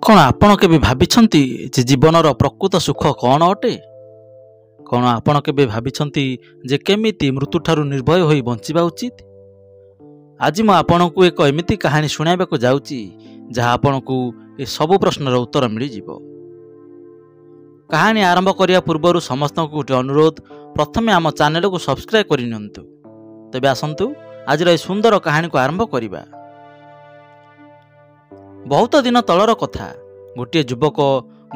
कौन आपण केबे भाबिछंती जे जीवनर प्रकृत सुख कौन अटे? कौन आपण केबे भाबिछंती जे केमिति मृत्यु ठारू निर्भय होई बंचिबा उचित? आज मैं आपनकु एक एमिति कहानी सुनाइबाकु जाउची जहाँ आपनकु ए सब प्रश्नर उत्तर मिल जिवो। कहानी आरंभ करिया पूर्वरु समस्तଙ୍କୁ गोटे अनुरोध, प्रथमे आम चैनल को सब्सक्राइब करि नियंतु। तबे आसंतु आज ए सुंदर कहानी को आरंभ करिबा। बहुत दिन तलर कथा, गोटे युवक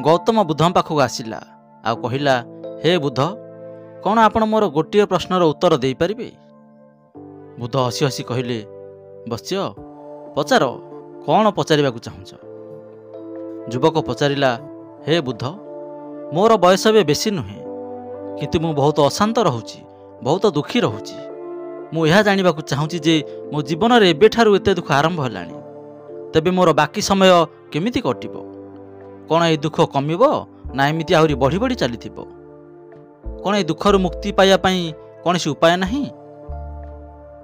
गौतम बुद्ध पाखक आसिला आ कहिला, हे बुद्ध, कौन आपण मोर गोटे प्रश्नर उत्तर दे पारिबे? बुद्ध हसी हसी कहिले, बस्य पचार, कौन पचारिबाकु चाहुछ? युवक पचारिला, हे बुद्ध, मोर बयस बे बेसी नुहे, किंतु मु बहुत अशांत रहूची, बहुत दुखी रहूची। मु यह जानिबाकु चाहुची जे मो जीवन रे एबेठारु एते दुख आरंभ हलानी, तबे मोर बाकी समय केमिति कटिबो? कौन ए दुख कमिबो ना एमिति आहुरी बढ़ी बढ़ी चलीथिबो? कौन ए दुखरु मुक्ति पाइया पई कौनसी उपाय नहीं?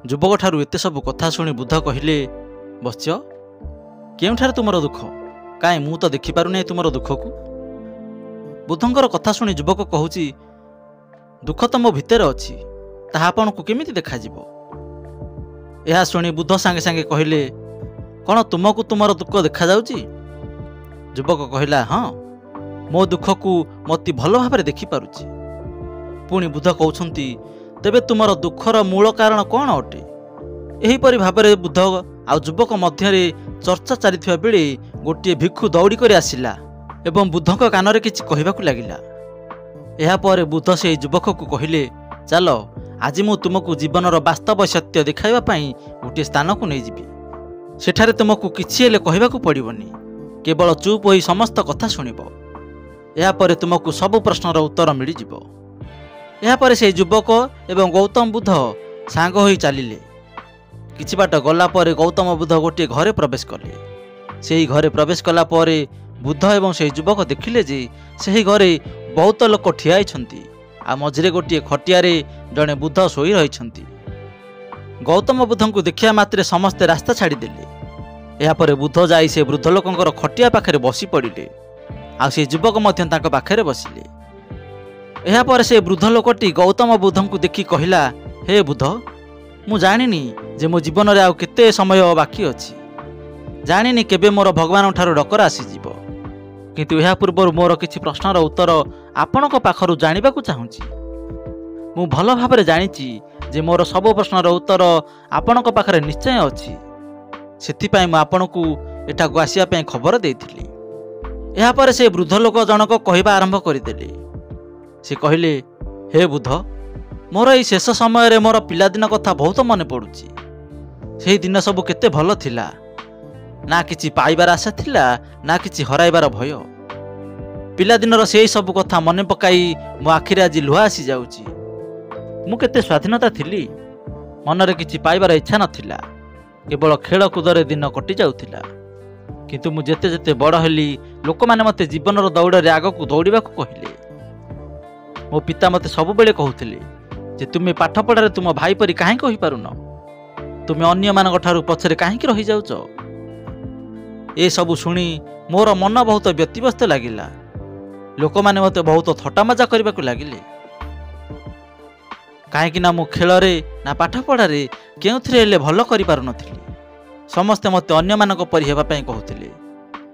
युवक ठारू एते सब कथा शुणी बुद्ध कहिले, बस्य केउठार तुमर दुख? काई मु तो देखि पारु नै तुमर दुख को? बुद्धंकर कथा शुणी युवक कहूची, दुख तो मो भितर अछि, ताहा आपनकु केमिति देखा जिवो? एहा शुणी बुद्ध सांगे सांगे कहिले, कौन तुमको तुमर दुख देखा जाउची? युवक कहिला, हाँ, मो दुख को मती भल भाव देखि पारुची। पुणी बुद्ध कहउछंती, तेबे तुमर दुखर मूल कारण कौन अटे? एहीपरि भाबरे बुद्ध आ युवक मध्यरे चर्चा चलिथिबा बेले गोटे भिक्षु दौड़ी कर आसिला एवं बुद्धक कानरे किछि कहिबाकु लागिला। एहा परे बुद्ध से युवक को कहिले, चलो आज मु तुमको जीवनर वास्तव सत्य देखाइबा पई गोटे स्थान को नै जिबी। सेठारे तुमको किछि हेले कहिबाकु पड़िबनी, केवल चुप होई समस्त कथा शुणिब। एहा परे तुमको सब प्रश्नर उत्तर मिल जिवो। एहा परे से युवक एवं गौतम बुद्ध सांग होई चलिले। किछि बाट गला परे गौतम बुद्ध गोटे घरे प्रवेश कले। सेही घरे प्रवेश कला परे बुद्ध एवं से युवक देखिले जे सेही घरे बहुत लोक ठिया होइछंती आ मझिरे गोटे खटियारे जणे बुद्ध सोई रहिछंती। गौतम बुद्धंकु देखिया मात्रे समस्ते रास्ता छाड़ीदेले। एहा परे बुद्ध जाई से वृद्ध लोकंकर खटिया पाखरे बसी पड़िले आ से युवक मध्य तांक पाखरे बसिले। एहा परे से वृद्ध लोकटी गौतम बुद्धंकु देखि कहिला, हे बुद्ध, मु जानिनी जे मो जीवन रे आउ केते समय बाकी अछि। जानिनी केबे मोर भगवान ठारो डकर आसी जीवो, किंतु एहा पूर्व मोर किछि प्रश्नर उत्तर आपणक पाखरु जानिबाकु चाहुची। मु भल भाबरे जानिची जे मोर सब प्रश्नर उत्तर आपणक पाखरे निश्चय अछि। सेथिपाई मु आपणकु एठाकु आसिया पई खबर देइथिली। एहा परे से वृद्ध लोक जनक कहिबा आरंभ करिदेले। से कहिले, हे बुद्ध, मोर एई शेष समय रे मोर पिलादिन कथा बहुत मन पड़ुची। सेही दिन सब केते भल थिला, ना किछि पाइबार आशा थिला, ना किछि हराइबार भय। पिलादिनर सेही सब कथा मन पकाई मो आखिरे आज लुहा आसी जाउची। मु केते स्वाधीनता थिली, मनरे किछि पाइबार इच्छा नथिला, केवल खेलकूदरे दिन कटि जाउथिला। किंतु मु जेते जेते बड़ हेली, लोक माने मते जीवनर दौड़रे आगकू दौड़िबाकू कहिले। मो पिता मते सब बेले कहउथिले जे तुमे पाठ पढ़ारे तुम भाई परी काहे कहि पारुन, तुमे अन्य मानक ठारू पछरे काहे कि रहि जाउछ। ए सब सुनी मोर मन बहुत व्यतिव्यस्त लागिला। लोक माने मते बहुत थट्टा मजा करबाकू लागिले। काहेकि ना मु खेलरे ना पाठ पढ़ारे केउथिरे हेले भल करि पारु नथिली। समस्ते मते अन्य मानक परि हेबा पई कहउथिले।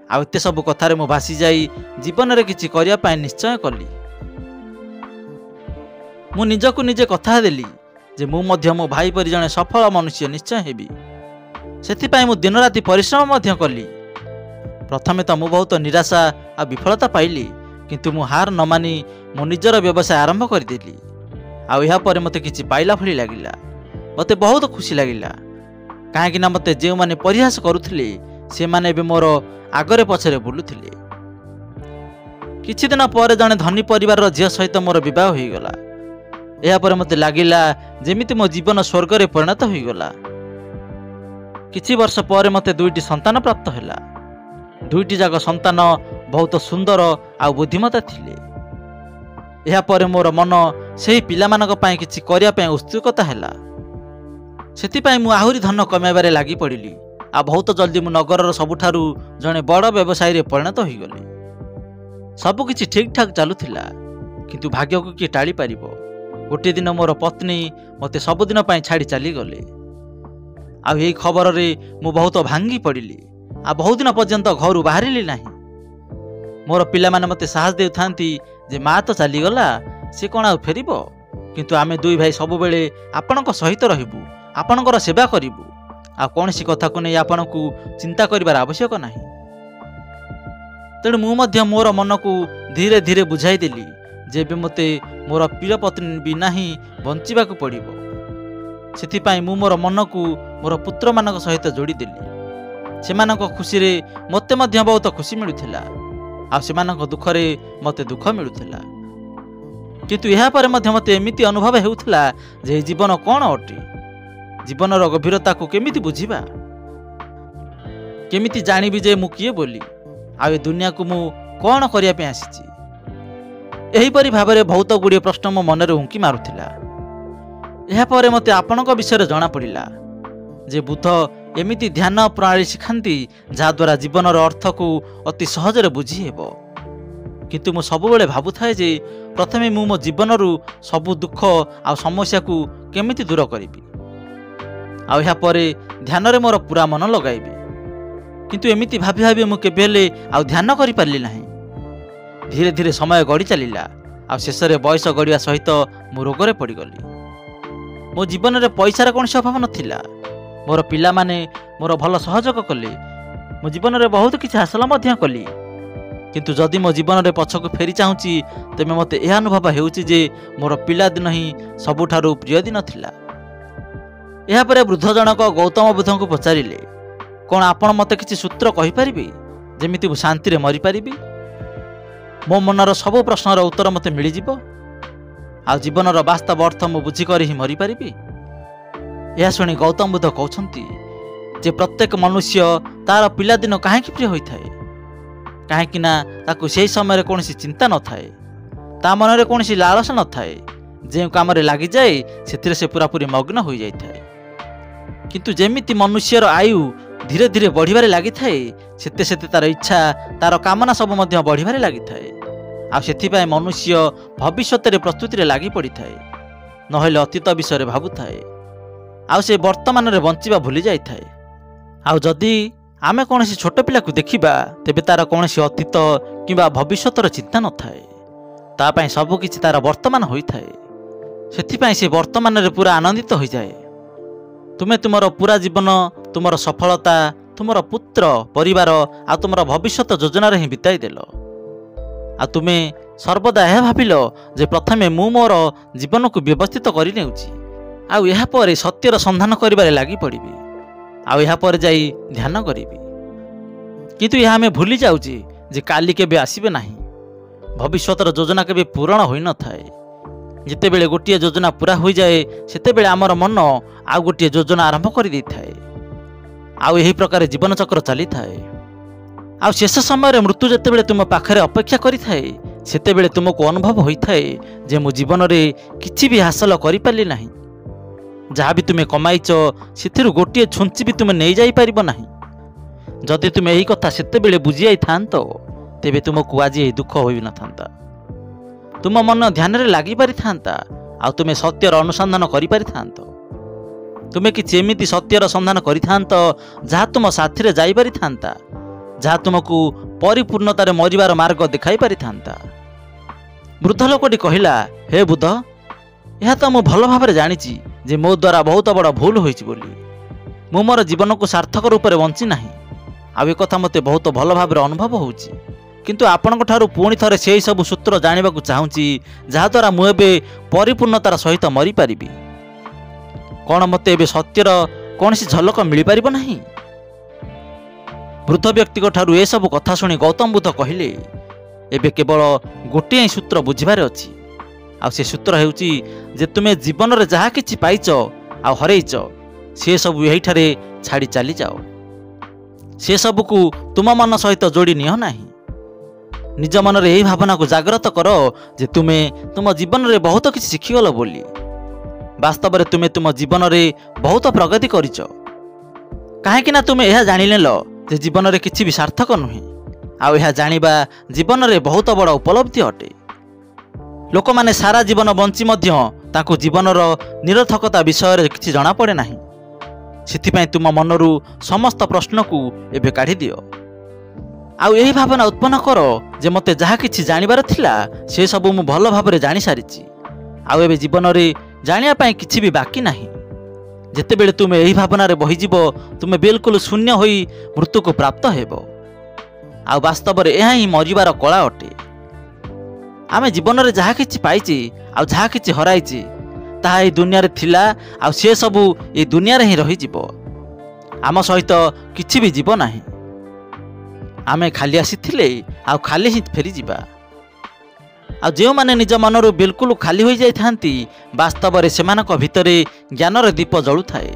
आ एते सब कथारे मु भासी जाई जीवन रे किछि करिया पई निश्चय कली। मु निजकु निजे कथा देली जे मु मध्य मो भाई परि जणे सफल मनुष्य निश्चय हेबी। सेथि पई मु दिन राति परिश्रम मध्य कली। प्रथमे त मु बहुत निराशा आ विफलता पाइली, किंतु मु हार न मानी मो निजर व्यवसाय आरंभ करदेली। आ एहा परे मते किछि पाइला भली लागिला। मते बहुत खुशी लागिला, काहेकि ना मते जे माने परिहास करुथिले से माने बे मोर आगरे पछरे बुलुथिले। किछि दिन परे जणे धनी परिवार रो झियो सहित मोर विवाह होई गला। एहा परे मते लागिला जेमिति मो जीवन स्वर्ग रे परिणत होई गला। किछि वर्ष परे मते दुईटी संतान प्राप्त हैला। दुईटी जाक संतान बहुत सुंदर आ बुद्धिमता थिले। एहा परे मोर मन सेही पिलामानक पई किछि करिया पई उत्सुकता हैला। सेथि पई मु आहुरी धन कमाइबारे लागि पड़िली आ बहुत जल्दी मु नगरर सबुठारु जणे बड़ व्यवसायी रे परिणत होई गली। सब किछि ठीक ठाक चलुथिला, किंतु भाग्य को किए टाळी पारिबो। गोटे दिन मोर पत्नी मते सबुदिन पई छाड़ी चली गले। आ एई खबर रे मु बहुत भांगी पड़िली। आ बहुत दिन पर्यंत घर बाहरिली नाही। मोर पिला माने मते साहस देउथांती जे मां तो चली गला, से कोन आ फेरिबो, किंतु आमे दुई भाई सब बेले आपणक सहित रहिबु, आपणकर सेवा करिबु। आ कोनसी कथा को नै आपणकु चिंता करिवार आवश्यक नाही। तेणु मु मध्य मोर मन को धीरे धीरे बुझाई देली जे बे मते मोर प्रिय पत्नी बिना ही बंचिबाकु पड़िबो। सेथिपाई मु मोर मन को मोर पुत्र मानक सहित जोड़ी देली। सेमानक खुशी रे मते मध्य बहुत खुशी मिलुथिला, आ सेमानक दुख रे मते दुख मिलुथिला। किंतु यहा पर मध्य मते एमिति अनुभव हेउथिला जे जीवन कोन अटे, जीवनर गभीरता को केमिति बुझिबा, केमिति जानिबि जे मु किए बोली, आ ए दुनिया को मु कोन करिया पे आसीची। एही परि भाबरे बहुत गुडी प्रश्न मो मन रे हुंकी मारुथिला। एहा परे मते आपणक विषय जना पड़िला जे बुद्ध एमिति ध्यान प्रणाली शिखांती जहा द्वारा जीवनर अर्थ को अति सहज रे बुझी हेबो। किंतु मु सब बेले भाबु थाए जे प्रथमे मु मो जीवनरु सबु दुख आ समस्या को केमिति दूर करिबि, आ एहा परे ध्यान रे मोर पूरा मन लगाइबि। किंतु एमिति भाबी भाबी मु केबेले आ ध्यान करि पारली नाही। धीरे धीरे समय गड़ी चलिला, आ शेष रे बयस गड़िया सहित मु रोग रे पड़ी गली। मो जीवन रे पैसार कोनसी अभाव नथिला। मोर पिला माने मोर भल सहयोग कले। मो जीवन रे बहुत किछि हासिल मध्य कली। किंतु जदि मो जीवन रे पछकु फेरी चाहूची तेमे मते एहा अनुभव हेउची जे मोर पिला दिन ही सबुठारु प्रिय दिन थिला। एहा परे वृद्ध जनक गौतम बुद्धଙ୍କୁ पचारिले, कोन आपण मते किछि सूत्र कहि परिबे जेमिति मु शांति रे मरि परिबी? मो मनर सब प्रश्नर उत्तर मते मिली जिवो, आ जीवनर वास्तव अर्थ मु बुझी करी ही मरि परिबी? यह शुणी गौतम बुद्ध कहउछंती जे प्रत्येक मनुष्य तार पिला दिन काहेकि प्रिय होइथाए, काहेकि ना ताकु सेही समय कोनसी चिंता न थाए, ता मनरे कोनसी लालसा न थाए। जे काम रे लागि जाए सेथिरे से पूरा पूरी मग्न होई जाय थाए। किंतु जेमिति मनुष्यर आयु धीरे धीरे बढ़िबारे लागि थाए, सेते सेते तार इच्छा तार कामना सब मध्य बढ़िबारे लागि थाए। आ सेथिपाई मनुष्य भविष्यत रे प्रस्तुति रे लागि पड़ी थाए, नहेले अतीत विषय रे भाबु थाए, आ से वर्तमान रे बंचिबा भूली जाय थाए। आ जदि आमे कोनसी छोट पिला को देखिबा तेबे तार कोनसी अतीत किबा भविष्यत रे चिंता न थाए। ता पई सब किछि तार वर्तमान होई थाए। सेथिपाई से वर्तमान रे पूरा आनंदित होई जाए। तुमे तुमर पूरा जीवन तुमर सफलता तुमर पुत्र परिवार आ तुमर भविष्यत योजना रे ही बिताई देलो। आ तुमे सर्वदा यह भाविल जे प्रथमे मु मोर जीवन को व्यवस्थित करि नेउची, आ यहा परे सत्यर संधान करिबारे लागि पड़िबी, आ यहा परे जाई ध्यान करिबी। किंतु यहा हमें भूली जाउची जे काली केबे आसीबे नाही, भविष्यतर योजना केबे पूर्ण होई न थाए। जिते बेले गोटे योजना पूरा हो जाए सेते बेले आमर मन आ गोटे योजना आरंभ कर दे थाए। आउ यही प्रकार जीवन चक्र चली थाए। आ शेष समय मृत्यु जिते बेले तुम पाखरे अपेक्षा करि थाए सेते बेले तुमको अनुभव होई थाए जे मो जीवन रे किछि भी हासिल करि पारली नाही। जहाँ भी तुमे कमाइच सेथिरु गोटे छुंची भी तुमे नहीं जाई परिबो नाही। जदि तुमे एही कथा सेते बेले बुझी आइ थांतो तेबे तुमको आज एही दुख होई न थांता। तुम मन ध्यान रे लागि पारि थांता, आ तुमे सत्यर अनुसंधान करि पारि थांतो। तुमे कि एमिति सत्यर संधान करि थांतो जहाँ तुम साथी रे जाई पारि थांता, जहाँ तुमको परिपूर्णता रे मरिबार मार्ग देखाई पारि थांता। वृद्ध लोकटी कहिला, हे बुद्ध, यह तो मु भल भाव जानी जे मो द्वारा बहुत बड़ भूल होइछि बोली। मु मोर जीवन को सार्थक रूप से बंची नाही। आ ए कथा मते बहुत भल भाव अनुभव होउछि। किंतु आपनक ठारू पुणी थरे सेही सब सूत्र जानिबा को चाहूँची जहा द्वारा मु एबे परिपूर्णतार सहित मरि पारिबी। कोन मते एबे सत्यर कोनसी झलक मिली पारिबो नाही? वृद्ध व्यक्ति को ठारू ए सब कथा सुनी गौतम बुद्ध कहिले, एबे केवल गोटे ही सूत्र बुझिबारे अछि। आ से सूत्र हेउची जे तुमे जीवन रे जहा किछि पाइच आ हरैच से सब एही ठारे छाड़ी चली जाओ। से सब को तुम मन सहित जोड़ी निह नाही। निज मन रे यही भावना को जागृत करो जे तुमे तुम जीवन रे बहुत किछि शिखिगल बोली। वास्तव रे तुमे तुम जीवन रे बहुत प्रगति करिच। କାହିଁକିନା ତୁମେ ଏହା ଜାଣିନେଲ ଯେ ଜୀବନରେ କିଛି ବି ସାର୍ଥକ ନୁହେଁ, ଆଉ ଏହା ଜାଣିବା ଜୀବନରେ ବହୁତ ବଡ଼ ଉପଲବ୍ଧି ଅଟେ। ଲୋକମାନେ ସାରା ଜୀବନ ବଞ୍ଚି ମଧ୍ୟ ତାଙ୍କୁ ଜୀବନର ନିରର୍ଥକତା ବିଷୟରେ କିଛି ଜଣାପଡ଼େ ନାହିଁ। ସେଥିପାଇଁ ତୁମ ମନରୁ ସମସ୍ତ ପ୍ରଶ୍ନକୁ ଏବେ କାଢ଼ିଦିଅ, ଆଉ ଏହି ଭାବନା ଉତ୍ପନ୍ନ କର ଯେ ମୋତେ ଯାହା କିଛି ଜାଣିବାର ଥିଲା ସେସବୁ ମୁଁ ଭଲ ଭାବରେ ଜାଣିସାରିଛି, ଆଉ ଏବେ ଜୀବନରେ ଜାଣିବା ପାଇଁ କିଛି ବି ବାକି ନାହିଁ। ଯେତେବେଳେ ତୁମେ ଏହି ଭାବନାରେ ବହିଯିବ ତୁମେ ବିଲକୁଲ ଶୂନ୍ୟ ହୋଇ ମୃତ୍ୟୁକୁ ପ୍ରାପ୍ତ ହେବ, ଆଉ ବାସ୍ତବରେ ଏହା ହିଁ ମରିବାର କଳା ଅଟେ। ଆମେ ଜୀବନରେ ଯାହା କିଛି ପାଇଛେ ଆଉ ଯାହା କିଛି ହରାଇଛେ ତାହା ଏହି ଦୁନିଆରେ ଥିଲା, ଆଉ ସେସବୁ ଏହି ଦୁନିଆରେ ହିଁ ରହିଯିବ। ଆମ ସହିତ କିଛି ବି ଯିବ ନାହିଁ। ଆମେ ଖାଲି ଆସିଥିଲେ ଆଉ ଖାଲି ହିଁ ଫେରିଯିବା। ଆଉ ଯେଉଁମାନେ ନିଜ ମନରୁ ବିଲକୁଲ ଖାଲି ହୋଇଯାଇଥାନ୍ତି ବାସ୍ତବରେ ସେମାନଙ୍କ ଭିତରେ ଜ୍ଞାନର ଦୀପ ଜଳୁଥାଏ,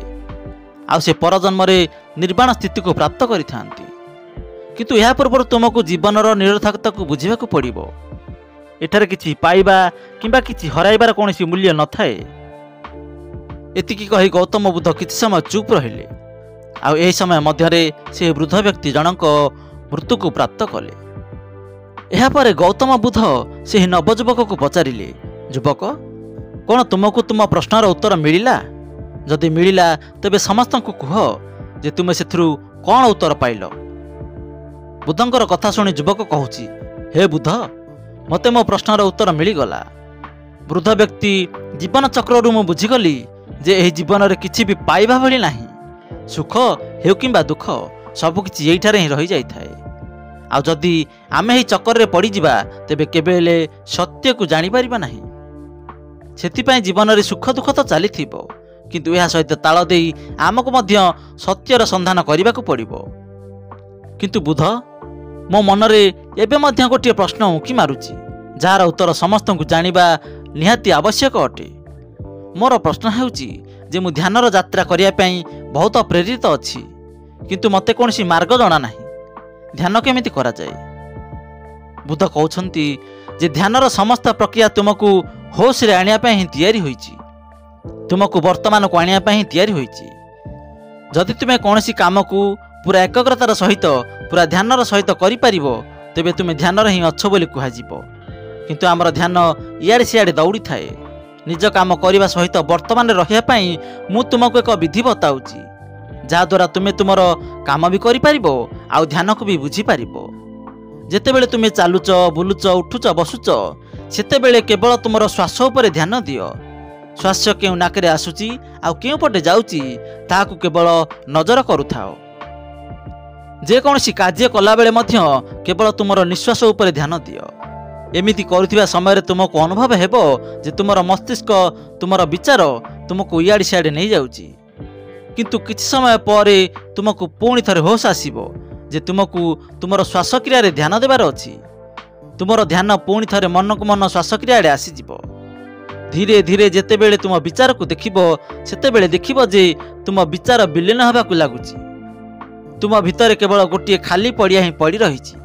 ଆଉ ସେ ପରଜନ୍ମରେ ନିର୍ବାଣ ସ୍ଥିତିକୁ ପ୍ରାପ୍ତ କରିଥାନ୍ତି। କିନ୍ତୁ ଏହା ପୂର୍ବରୁ ତୁମକୁ ଜୀବନର ନିରର୍ଥକତାକୁ ବୁଝିବାକୁ ପଡ଼ିବ। ଏଠାରେ କିଛି ପାଇବା କିମ୍ବା କିଛି ହରାଇବାର କୌଣସି ମୂଲ୍ୟ ନଥାଏ। ଏତିକି କହି ଗୌତମ ବୁଦ୍ଧ କିଛି ସମୟ ଚୁପ୍ ରହିଲେ, ଆଉ ଏହି ସମୟ ମଧ୍ୟରେ ସେ ବୃଦ୍ଧ ବ୍ୟକ୍ତି ଜଣଙ୍କ ମୃତ୍ୟୁକୁ ପ୍ରାପ୍ତ କଲେ। ଏହାପରେ ଗୌତମ ବୁଦ୍ଧ ସେହି ନବଯୁବକକୁ ପଚାରିଲେ, ଯୁବକ, କ'ଣ ତୁମକୁ ତୁମ ପ୍ରଶ୍ନର ଉତ୍ତର ମିଳିଲା? ଯଦି ମିଳିଲା ତେବେ ସମସ୍ତଙ୍କୁ କୁହ ଯେ ତୁମେ ସେଥିରୁ କ'ଣ ଉତ୍ତର ପାଇଲ। ବୁଦ୍ଧଙ୍କର କଥା ଶୁଣି ଯୁବକ କହୁଛି, ହେ ବୁଦ୍ଧ, ମୋତେ ମୋ ପ୍ରଶ୍ନର ଉତ୍ତର ମିଳିଗଲା। ବୃଦ୍ଧ ବ୍ୟକ୍ତି ଜୀବନ ଚକ୍ରରୁ ମୁଁ ବୁଝିଗଲି ଯେ ଏହି ଜୀବନରେ କିଛି ବି ପାଇବା ଭଳି ନାହିଁ। ସୁଖ ହେଉ କିମ୍ବା ଦୁଃଖ ସବୁକିଛି ଏଇଠାରେ ହିଁ ରହିଯାଇଥାଏ। ଆଉ ଯଦି ଆମେ ଏହି ଚକ୍ରରେ ପଡ଼ିଯିବା ତେବେ କେବେ ହେଲେ ସତ୍ୟକୁ ଜାଣିପାରିବା ନାହିଁ। ସେଥିପାଇଁ ଜୀବନରେ ସୁଖ ଦୁଃଖ ତ ଚାଲିଥିବ, କିନ୍ତୁ ଏହା ସହିତ ତାଳ ଦେଇ ଆମକୁ ମଧ୍ୟ ସତ୍ୟର ସନ୍ଧାନ କରିବାକୁ ପଡ଼ିବ। କିନ୍ତୁ ବୁଦ୍ଧ, ମୋ ମନରେ ଏବେ ମଧ୍ୟ ଗୋଟିଏ ପ୍ରଶ୍ନ ଉଙ୍କି ମାରୁଛି, ଯାହାର ଉତ୍ତର ସମସ୍ତଙ୍କୁ ଜାଣିବା ନିହାତି ଆବଶ୍ୟକ ଅଟେ। ମୋର ପ୍ରଶ୍ନ ହେଉଛି ଯେ ମୁଁ ଧ୍ୟାନର ଯାତ୍ରା କରିବା ପାଇଁ ବହୁତ ପ୍ରେରିତ ଅଛି, କିନ୍ତୁ ମୋତେ କୌଣସି ମାର୍ଗ ଜଣା ନାହିଁ। ଧ୍ୟାନ କେମିତି କରାଯାଏ? ବୁଦ୍ଧ କହୁଛନ୍ତି ଯେ ଧ୍ୟାନର ସମସ୍ତ ପ୍ରକ୍ରିୟା ତୁମକୁ ହୋସରେ ଆଣିବା ପାଇଁ ହିଁ ତିଆରି ହୋଇଛି, ତୁମକୁ ବର୍ତ୍ତମାନକୁ ଆଣିବା ପାଇଁ ହିଁ ତିଆରି ହୋଇଛି। ଯଦି ତୁମେ କୌଣସି କାମକୁ ପୁରା ଏକାଗ୍ରତାର ସହିତ ପୁରା ଧ୍ୟାନର ସହିତ କରିପାରିବ ତେବେ ତୁମେ ଧ୍ୟାନରେ ହିଁ ଅଛ ବୋଲି କୁହାଯିବ। କିନ୍ତୁ ଆମର ଧ୍ୟାନ ଇଆଡ଼େ ସିଆଡ଼େ ଦୌଡ଼ିଥାଏ। ନିଜ କାମ କରିବା ସହିତ ବର୍ତ୍ତମାନରେ ରହିବା ପାଇଁ ମୁଁ ତୁମକୁ ଏକ ବିଧି ବତାଉଛି, ଯାହାଦ୍ୱାରା ତୁମେ ତୁମର କାମ ବି କରିପାରିବ ଆଉ ଧ୍ୟାନକୁ ବି ବୁଝିପାରିବ। ଯେତେବେଳେ ତୁମେ ଚାଲୁଛ, ବୁଲୁଛ, ଉଠୁଛ, ବସୁଛ ସେତେବେଳେ କେବଳ ତୁମର ଶ୍ୱାସ ଉପରେ ଧ୍ୟାନ ଦିଅ। ଶ୍ୱାସ କେଉଁ ନାକରେ ଆସୁଛି ଆଉ କେଉଁ ପଟେ ଯାଉଛି ତାହାକୁ କେବଳ ନଜର କରୁଥାଅ। ଯେକୌଣସି କାର୍ଯ୍ୟ କଲାବେଳେ ମଧ୍ୟ କେବଳ ତୁମର ନିଶ୍ୱାସ ଉପରେ ଧ୍ୟାନ ଦିଅ। ଏମିତି କରୁଥିବା ସମୟରେ ତୁମକୁ ଅନୁଭବ ହେବ ଯେ ତୁମର ମସ୍ତିଷ୍କ, ତୁମର ବିଚାର ତୁମକୁ ଇଆଡ଼େ ସିଆଡ଼େ ନେଇଯାଉଛି। କିନ୍ତୁ କିଛି ସମୟ ପରେ ତୁମକୁ ପୁଣି ଥରେ ହୋସ ଆସିବ ଯେ ତୁମକୁ ତୁମର ଶ୍ୱାସକ୍ରିୟାରେ ଧ୍ୟାନ ଦେବାର ଅଛି। ତୁମର ଧ୍ୟାନ ପୁଣି ଥରେ ମନକୁ ମନ ଶ୍ୱାସକ୍ରିୟା ଆଡ଼େ ଆସିଯିବ। ଧୀରେ ଧୀରେ ଯେତେବେଳେ ତୁମ ବିଚାରକୁ ଦେଖିବ ସେତେବେଳେ ଦେଖିବ ଯେ ତୁମ ବିଚାର ବିଲୀନ ହେବାକୁ ଲାଗୁଛି। ତୁମ ଭିତରେ କେବଳ ଗୋଟିଏ ଖାଲି ପଡ଼ିଆ ହିଁ ପଡ଼ି ରହିଛି।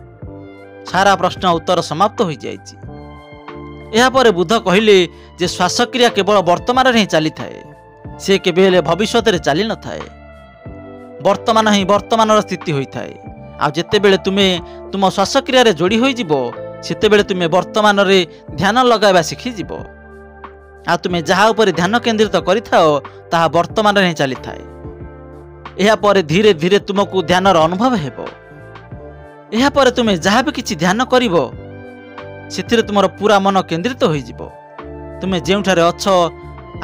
ସାରା ପ୍ରଶ୍ନ ଉତ୍ତର ସମାପ୍ତ ହୋଇଯାଇଛି। ଏହାପରେ ବୁଦ୍ଧ କହିଲେ ଯେ ଶ୍ୱାସକ୍ରିୟା କେବଳ ବର୍ତ୍ତମାନରେ ହିଁ ଚାଲିଥାଏ, ସେ କେବେ ହେଲେ ଭବିଷ୍ୟତରେ ଚାଲିନଥାଏ। ବର୍ତ୍ତମାନ ହିଁ ବର୍ତ୍ତମାନର ସ୍ଥିତି ହୋଇଥାଏ। ଆଉ ଯେତେବେଳେ ତୁମେ ତୁମ ଶ୍ୱାସକ୍ରିୟାରେ ଯୋଡ଼ି ହୋଇଯିବ ସେତେବେଳେ ତୁମେ ବର୍ତ୍ତମାନରେ ଧ୍ୟାନ ଲଗାଇବା ଶିଖିଯିବ। ଆଉ ତୁମେ ଯାହା ଉପରେ ଧ୍ୟାନ କେନ୍ଦ୍ରିତ କରିଥାଅ ତାହା ବର୍ତ୍ତମାନରେ ହିଁ ଚାଲିଥାଏ। ଏହାପରେ ଧୀରେ ଧୀରେ ତୁମକୁ ଧ୍ୟାନର ଅନୁଭବ ହେବ। ଏହାପରେ ତୁମେ ଯାହା ବି କିଛି ଧ୍ୟାନ କରିବ ସେଥିରେ ତୁମର ପୁରା ମନ କେନ୍ଦ୍ରିତ ହୋଇଯିବ। ତୁମେ ଯେଉଁଠାରେ ଅଛ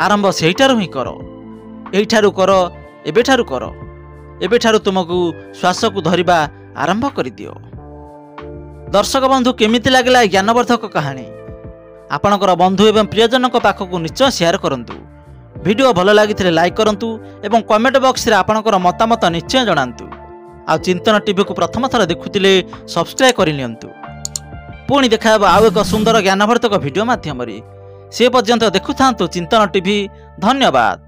ଆରମ୍ଭ ସେହିଠାରୁ ହିଁ କର। ଏଇଠାରୁ କର, ଏବେଠାରୁ କର। ଏବେଠାରୁ ତୁମକୁ ଶ୍ୱାସକୁ ଧରିବା ଆରମ୍ଭ କରିଦିଅ। ଦର୍ଶକ ବନ୍ଧୁ, କେମିତି ଲାଗିଲା ଏହି ଜ୍ଞାନବର୍ଦ୍ଧକ କାହାଣୀ? ଆପଣଙ୍କର ବନ୍ଧୁ ଏବଂ ପ୍ରିୟଜନଙ୍କ ପାଖକୁ ନିଶ୍ଚୟ ସେୟାର କରନ୍ତୁ। ଭିଡ଼ିଓ ଭଲ ଲାଗିଥିଲେ ଲାଇକ୍ କରନ୍ତୁ ଏବଂ କମେଣ୍ଟ ବକ୍ସରେ ଆପଣଙ୍କର ମତାମତ ନିଶ୍ଚୟ ଜଣାନ୍ତୁ। ଆଉ ଚିନ୍ତନ ଟିଭିକୁ ପ୍ରଥମ ଥର ଦେଖୁଥିଲେ ସବସ୍କ୍ରାଇବ୍ କରିନିଅନ୍ତୁ। ପୁଣି ଦେଖାହେବ ଆଉ ଏକ ସୁନ୍ଦର ଜ୍ଞାନବର୍ଦ୍ଧକ ଭିଡ଼ିଓ ମାଧ୍ୟମରେ। ସେ ପର୍ଯ୍ୟନ୍ତ ଦେଖୁଥାନ୍ତୁ ଚିନ୍ତନ ଟିଭି। ଧନ୍ୟବାଦ।